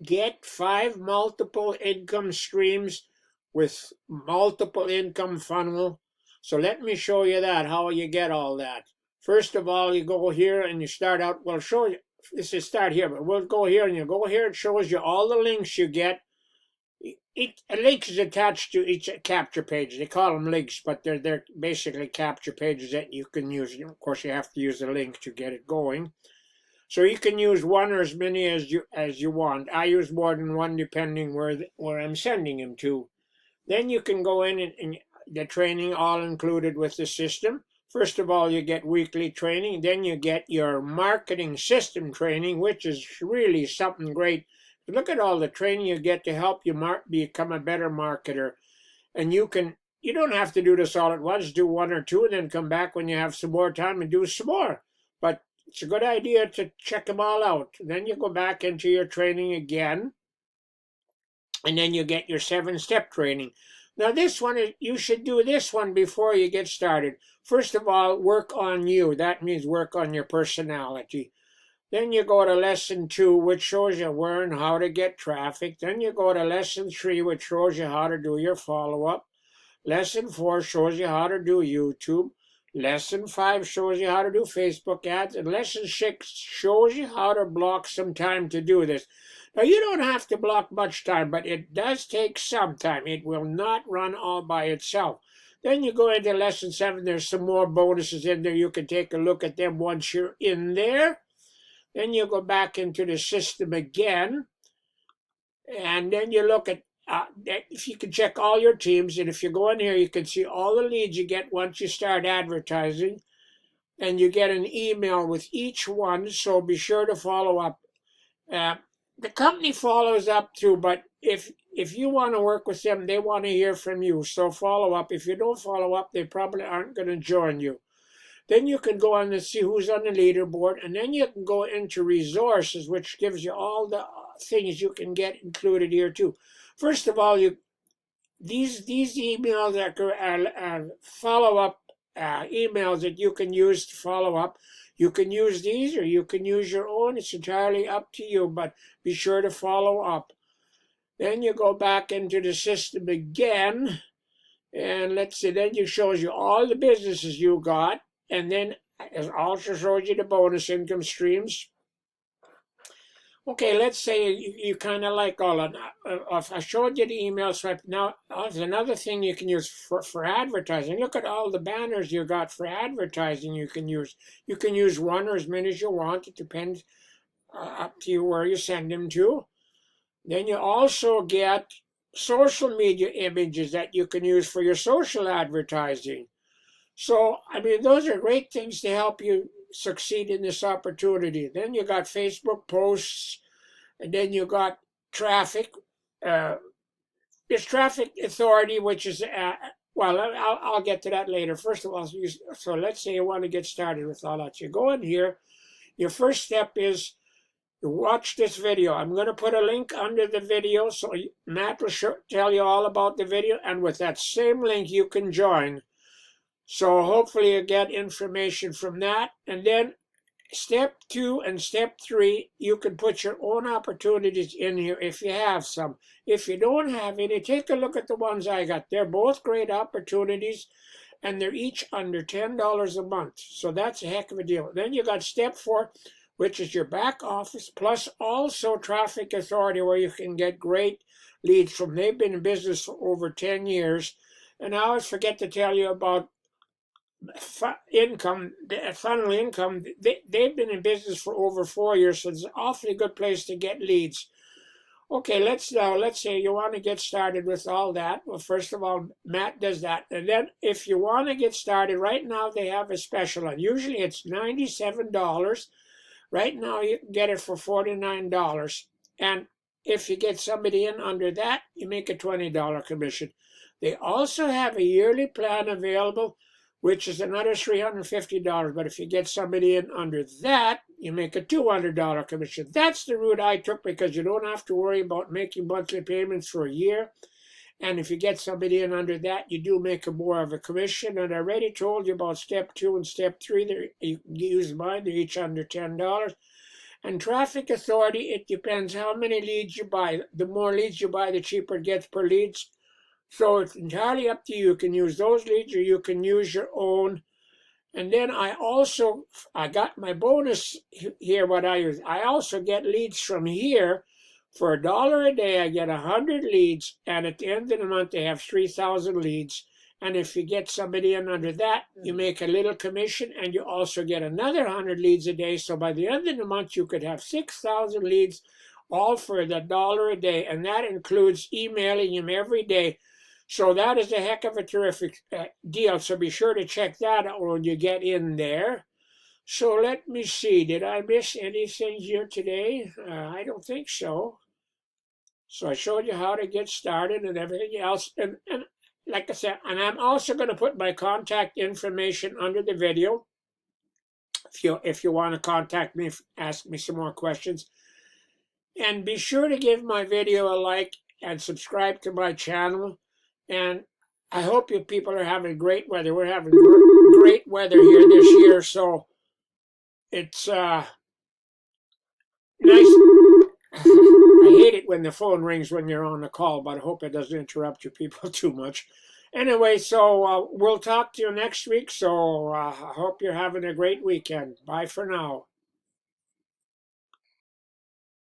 get 5 multiple income streams with multiple income funnel. So let me show you that, how you get all that. First of all, you go here and you start out, we'll show you, this is start here, but we'll go here and you go here, it shows you all the links you get. A link is attached to each capture page. They call them links, but they're basically capture pages that you can use. Of course, you have to use a link to get it going. So you can use one or as many as you want. I use more than one depending where I'm sending them to. Then you can go in and the training all included with the system. First of all, you get weekly training. Then you get your marketing system training, which is really something great. Look at all the training you get to help you become a better marketer. And you don't have to do this all at once. Do one or two and then come back when you have some more time and do some more. But it's a good idea to check them all out. Then you go back into your training again. And then you get your 7-step training. Now this one, you should do this one before you get started. First of all, work on you. That means work on your personality. Then you go to lesson 2, which shows you where and how to get traffic. Then you go to lesson 3, which shows you how to do your follow-up. Lesson 4 shows you how to do YouTube. Lesson 5 shows you how to do Facebook ads. And lesson 6 shows you how to block some time to do this. Now, you don't have to block much time, but it does take some time. It will not run all by itself. Then you go into lesson 7. There's some more bonuses in there. You can take a look at them once you're in there. Then you go back into the system again. And then you look at if you can check all your teams. And if you go in here, you can see all the leads you get once you start advertising. And you get an email with each one. So be sure to follow up. The company follows up too, but if you want to work with them, they want to hear from you. So follow up. If you don't follow up, they probably aren't going to join you. Then you can go on and see who's on the leaderboard, and then you can go into resources, which gives you all the things you can get included here too. First of all, these emails are follow-up emails that you can use to follow up. You can use these or you can use your own. It's entirely up to you, but be sure to follow up. Then you go back into the system again, and let's see, then it shows you all the businesses you got, and then it also shows you the bonus income streams. Okay, let's say you kind of like all of that. I showed you the email swipe. Now, there's another thing you can use for advertising. Look at all the banners you got for advertising you can use. You can use one or as many as you want. It depends up to you where you send them to. Then you also get social media images that you can use for your social advertising. So, I mean, those are great things to help you succeed in this opportunity. Then you got Facebook posts, and then you got traffic. There's traffic authority, which is, well, I'll get to that later. First of all, so let's say you want to get started with all that. You go in here. Your first step is to watch this video. I'm going to put a link under the video, so Matt will tell you all about the video, and with that same link, you can join. So hopefully you get information from that. And then step 2 and step 3, you can put your own opportunities in here if you have some. If you don't have any, take a look at the ones I got. They're both great opportunities, and they're each under $10 a month. So that's a heck of a deal. Then you got step 4, which is your back office, plus also traffic authority, where you can get great leads from. They've been in business for over 10 years. And I always forget to tell you about funnel income. They've been in business for over 4 years, so it's an awfully good place to get leads. Okay, let's say you want to get started with all that. Well, first of all, Matt does that. And then if you want to get started, right now they have a special on. Usually it's $97. Right now you can get it for $49. And if you get somebody in under that, you make a $20 commission. They also have a yearly plan available, which is another $350. But if you get somebody in under that, you make a $200 commission. That's the route I took, because you don't have to worry about making monthly payments for a year. And if you get somebody in under that, you do make more of a commission. And I already told you about step 2 and step 3. You can use mine. They're each under $10. And traffic authority, it depends how many leads you buy. The more leads you buy, the cheaper it gets per leads. So it's entirely up to you. You can use those leads or you can use your own. And then I got my bonus here, what I use. I also get leads from here. For $1 a day, I get 100 leads. And at the end of the month, they have 3,000 leads. And if you get somebody in under that, you make a little commission and you also get another 100 leads a day. So by the end of the month, you could have 6,000 leads, all for the $1 a day. And that includes emailing them every day. So that is a heck of a terrific deal. So be sure to check that out when you get in there. So let me see. Did I miss anything here today? I don't think so. So I showed you how to get started and everything else. And like I said, and I'm also going to put my contact information under the video. If you want to contact me, ask me some more questions. And be sure to give my video a like and subscribe to my channel. And I hope you people are having great weather. We're having great weather here this year, so it's nice. I hate it when the phone rings when you're on the call, but I hope it doesn't interrupt you people too much. Anyway, so we'll talk to you next week, so I hope you're having a great weekend. Bye for now.